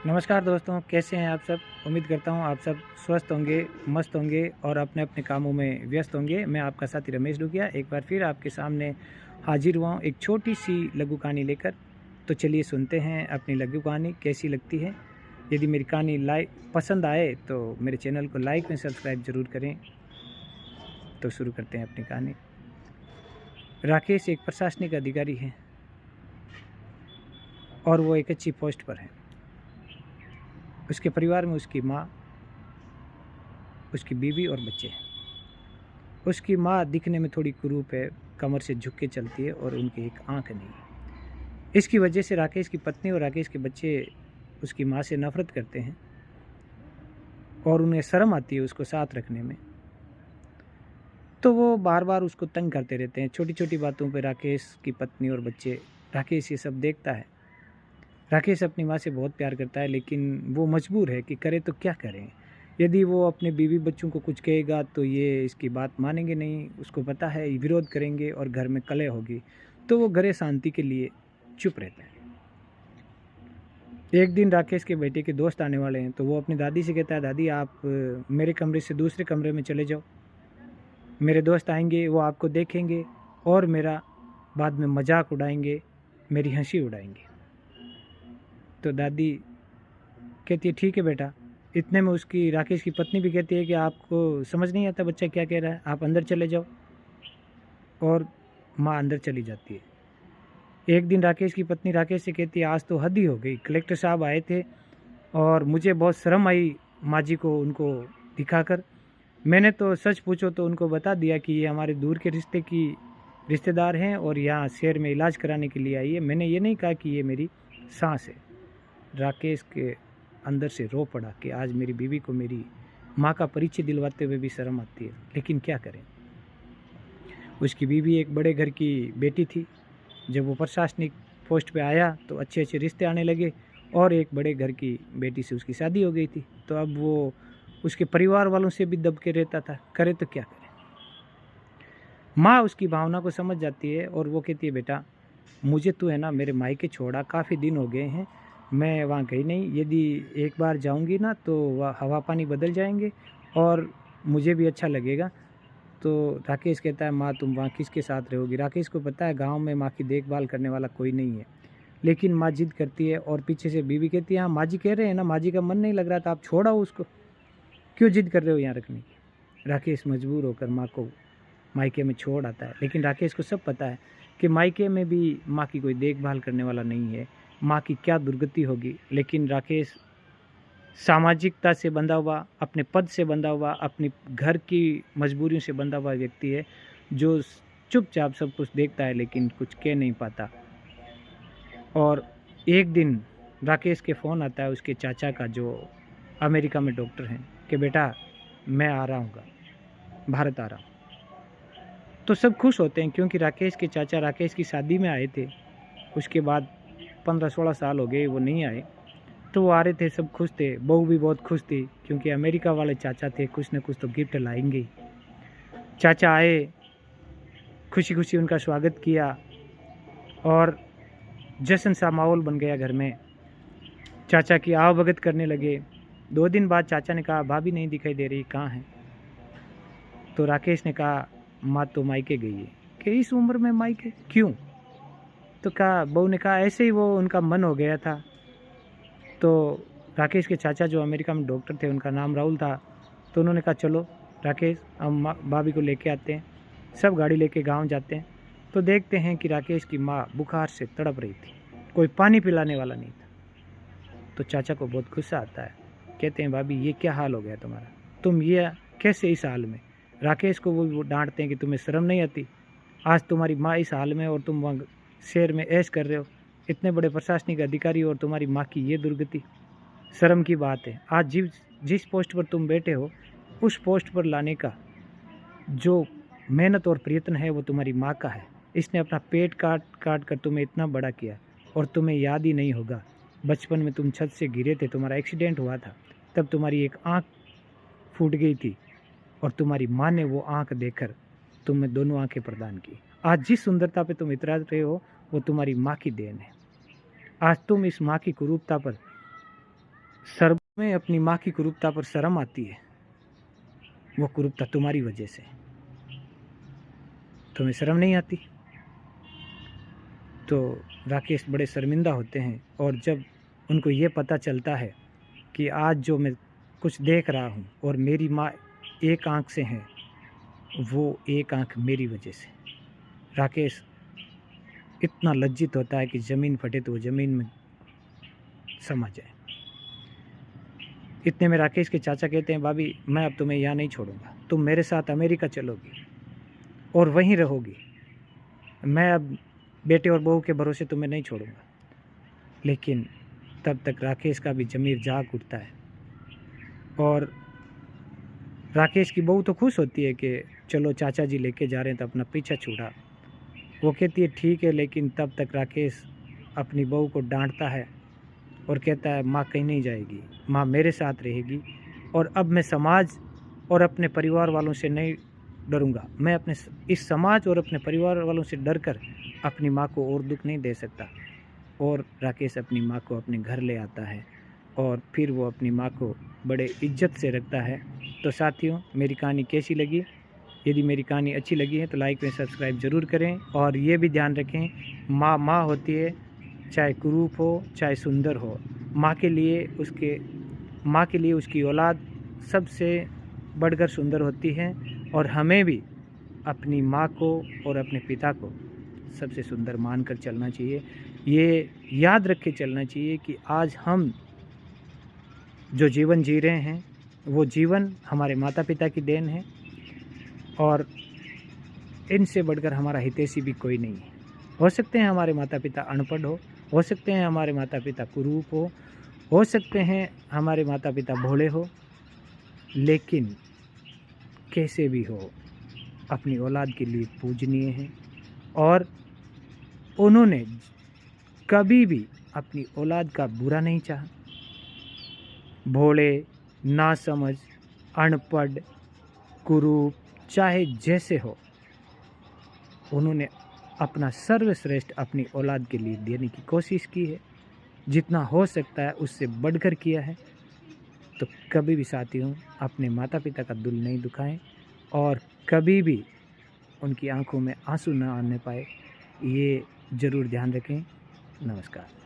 नमस्कार दोस्तों, कैसे हैं आप सब। उम्मीद करता हूं आप सब स्वस्थ होंगे, मस्त होंगे और अपने अपने कामों में व्यस्त होंगे। मैं आपका साथी रमेश डुगिया एक बार फिर आपके सामने हाजिर हुआ हूं एक छोटी सी लघु कहानी लेकर। तो चलिए सुनते हैं अपनी लघु कहानी कैसी लगती है। यदि मेरी कहानी पसंद आए तो मेरे चैनल को लाइक एंड सब्सक्राइब जरूर करें। तो शुरू करते हैं अपनी कहानी। राकेश एक प्रशासनिक अधिकारी है और वो एक अच्छी पोस्ट पर है। उसके परिवार में उसकी माँ, उसकी बीवी और बच्चे हैं। उसकी माँ दिखने में थोड़ी कुरूप है, कमर से झुक के चलती है और उनकी एक आंख नहीं। इसकी वजह से राकेश की पत्नी और राकेश के बच्चे उसकी माँ से नफरत करते हैं और उन्हें शर्म आती है उसको साथ रखने में। तो वो बार बार उसको तंग करते रहते हैं छोटी छोटी बातों पे। राकेश की पत्नी और बच्चे, राकेश ये सब देखता है। राकेश अपनी माँ से बहुत प्यार करता है, लेकिन वो मजबूर है कि करे तो क्या करें। यदि वो अपने बीवी बच्चों को कुछ कहेगा तो ये इसकी बात मानेंगे नहीं, उसको पता है विरोध करेंगे और घर में कलह होगी। तो वो घरे शांति के लिए चुप रहता है। एक दिन राकेश के बेटे के दोस्त आने वाले हैं, तो वो अपनी दादी से कहता है, दादी आप मेरे कमरे से दूसरे कमरे में चले जाओ। मेरे दोस्त आएंगे, वो आपको देखेंगे और मेरा बाद में मजाक उड़ाएंगे, मेरी हंसी उड़ाएंगे। तो दादी कहती है ठीक है बेटा। इतने में उसकी राकेश की पत्नी भी कहती है कि आपको समझ नहीं आता बच्चा क्या कह रहा है, आप अंदर चले जाओ। और माँ अंदर चली जाती है। एक दिन राकेश की पत्नी राकेश से कहती है, आज तो हद ही हो गई, कलेक्टर साहब आए थे और मुझे बहुत शर्म आई माँ जी को उनको दिखाकर। मैंने तो सच पूछो तो उनको बता दिया कि ये हमारे दूर के रिश्तेदार हैं और यहाँ शहर में इलाज कराने के लिए आई है। मैंने ये नहीं कहा कि ये मेरी सांस है। राकेश के अंदर से रो पड़ा कि आज मेरी बीवी को मेरी माँ का परिचय दिलवाते हुए भी शर्म आती है, लेकिन क्या करें। उसकी बीवी एक बड़े घर की बेटी थी। जब वो प्रशासनिक पोस्ट पे आया तो अच्छे अच्छे रिश्ते आने लगे और एक बड़े घर की बेटी से उसकी शादी हो गई थी। तो अब वो उसके परिवार वालों से भी दब के रहता था, करे तो क्या करे। माँ उसकी भावना को समझ जाती है और वो कहती है, बेटा मुझे तो है ना मेरे मायके छोड़ा काफ़ी दिन हो गए हैं, मैं वहाँ गई नहीं। यदि एक बार जाऊँगी ना तो वह हवा पानी बदल जाएंगे और मुझे भी अच्छा लगेगा। तो राकेश कहता है, माँ तुम वहाँ किसके साथ रहोगी। राकेश को पता है गांव में माँ की देखभाल करने वाला कोई नहीं है, लेकिन माँ जिद करती है और पीछे से बीवी कहती है, हाँ माँ जी कह रहे हैं ना, माँ जी का मन नहीं लग रहा था, आप छोड़ाओ उसको, क्यों जिद कर रहे हो यहाँ रखने की। राकेश मजबूर होकर माँ को मायके में छोड़ आता है, लेकिन राकेश को सब पता है कि मायके में भी माँ की कोई देखभाल करने वाला नहीं है, माँ की क्या दुर्गति होगी। लेकिन राकेश सामाजिकता से बंधा हुआ, अपने पद से बंधा हुआ, अपनी घर की मजबूरियों से बंधा हुआ व्यक्ति है, जो चुपचाप सब कुछ देखता है लेकिन कुछ कह नहीं पाता। और एक दिन राकेश के फ़ोन आता है उसके चाचा का, जो अमेरिका में डॉक्टर हैं, कि बेटा मैं आ रहा हूँ, भारत आ रहा हूँ। तो सब खुश होते हैं क्योंकि राकेश के चाचा राकेश की शादी में आए थे। उसके बाद 15-16 साल हो गए वो नहीं आए, तो वो आ रहे थे, सब खुश थे। बहू भी बहुत खुश थी क्योंकि अमेरिका वाले चाचा थे, कुछ न कुछ तो गिफ्ट लाएंगे ही। चाचा आए, खुशी खुशी उनका स्वागत किया और जश्न सा माहौल बन गया घर में। चाचा की आवभगत करने लगे। 2 दिन बाद चाचा ने कहा, भाभी नहीं दिखाई दे रही, कहाँ है। तो राकेश ने कहा, माँ तो मायके गई है। कि इस उम्र में मायके क्यों। तो कहा, बहू ने कहा, ऐसे ही वो उनका मन हो गया था। तो राकेश के चाचा जो अमेरिका में डॉक्टर थे, उनका नाम राहुल था, तो उन्होंने कहा, चलो राकेश हम भाभी को लेके आते हैं। सब गाड़ी लेके गांव जाते हैं तो देखते हैं कि राकेश की माँ बुखार से तड़प रही थी, कोई पानी पिलाने वाला नहीं था। तो चाचा को बहुत गुस्सा आता है, कहते हैं, भाभी ये क्या हाल हो गया तुम्हारा, तुम ये कैसे इस हाल में। राकेश को वो डांटते हैं कि तुम्हें शर्म नहीं आती, आज तुम्हारी माँ इस हाल में और तुम वहाँ शहर में ऐश कर रहे हो, इतने बड़े प्रशासनिक अधिकारी और तुम्हारी माँ की ये दुर्गति, शर्म की बात है। आज जिस पोस्ट पर तुम बैठे हो उस पोस्ट पर लाने का जो मेहनत और प्रयत्न है वो तुम्हारी माँ का है। इसने अपना पेट काट काट कर तुम्हें इतना बड़ा किया और तुम्हें याद ही नहीं होगा, बचपन में तुम छत से गिरे थे, तुम्हारा एक्सीडेंट हुआ था, तब तुम्हारी एक आँख फूट गई थी और तुम्हारी माँ ने वो आँख देकर तुम्हें दोनों आँखें प्रदान की। आज जिस सुंदरता पे तुम इतरा रहे हो वो तुम्हारी माँ की देन है। आज तुम इस माँ की कुरूपता पर सर्प में अपनी माँ की कुरूपता पर शर्म आती है, वो कुरूपता तुम्हारी वजह से। तुम्हें शर्म नहीं आती? तो राकेश बड़े शर्मिंदा होते हैं, और जब उनको ये पता चलता है कि आज जो मैं कुछ देख रहा हूँ और मेरी माँ एक आँख से है, वो एक आँख मेरी वजह से, राकेश इतना लज्जित होता है कि ज़मीन फटे तो वो ज़मीन में समा जाए। इतने में राकेश के चाचा कहते हैं, भाभी मैं अब तुम्हें यहाँ नहीं छोड़ूंगा, तुम मेरे साथ अमेरिका चलोगी और वहीं रहोगी। मैं अब बेटे और बहू के भरोसे तुम्हें नहीं छोड़ूंगा। लेकिन तब तक राकेश का भी ज़मीर जाग उठता है, और राकेश की बहू तो खुश होती है कि चलो चाचा जी लेके जा रहे हैं तो अपना पीछा छूटा। वो कहती है ठीक है, लेकिन तब तक राकेश अपनी बहू को डांटता है और कहता है माँ कहीं नहीं जाएगी, माँ मेरे साथ रहेगी, और अब मैं समाज और अपने परिवार वालों से नहीं डरूंगा। मैं अपने इस समाज और अपने परिवार वालों से डर कर अपनी माँ को और दुख नहीं दे सकता। और राकेश अपनी माँ को अपने घर ले आता है, और फिर वो अपनी माँ को बड़े इज्जत से रखता है। तो साथियों, मेरी कहानी कैसी लगी? यदि मेरी कहानी अच्छी लगी है तो लाइक व सब्सक्राइब ज़रूर करें, और ये भी ध्यान रखें, माँ माँ होती है, चाहे कुरूप हो चाहे सुंदर हो। माँ के लिए उसकी औलाद सबसे बढ़कर सुंदर होती है, और हमें भी अपनी माँ को और अपने पिता को सबसे सुंदर मानकर चलना चाहिए। ये याद रख के चलना चाहिए कि आज हम जो जीवन जी रहे हैं वो जीवन हमारे माता पिता की देन है, और इनसे बढ़कर हमारा हितैषी भी कोई नहीं है। हो सकते हैं हमारे माता पिता अनपढ़ हो सकते हैं हमारे माता पिता कुरूप हो सकते हैं हमारे माता पिता भोले हो, लेकिन कैसे भी हो अपनी औलाद के लिए पूजनीय हैं, और उन्होंने कभी भी अपनी औलाद का बुरा नहीं चाहा। भोले, नासमझ, अनपढ़, कुरूप, चाहे जैसे हो, उन्होंने अपना सर्वश्रेष्ठ अपनी औलाद के लिए देने की कोशिश की है। जितना हो सकता है उससे बढ़कर किया है। तो कभी भी साथियों अपने माता पिता का दिल नहीं दुखाएं, और कभी भी उनकी आंखों में आंसू न आने पाए, ये ज़रूर ध्यान रखें। नमस्कार।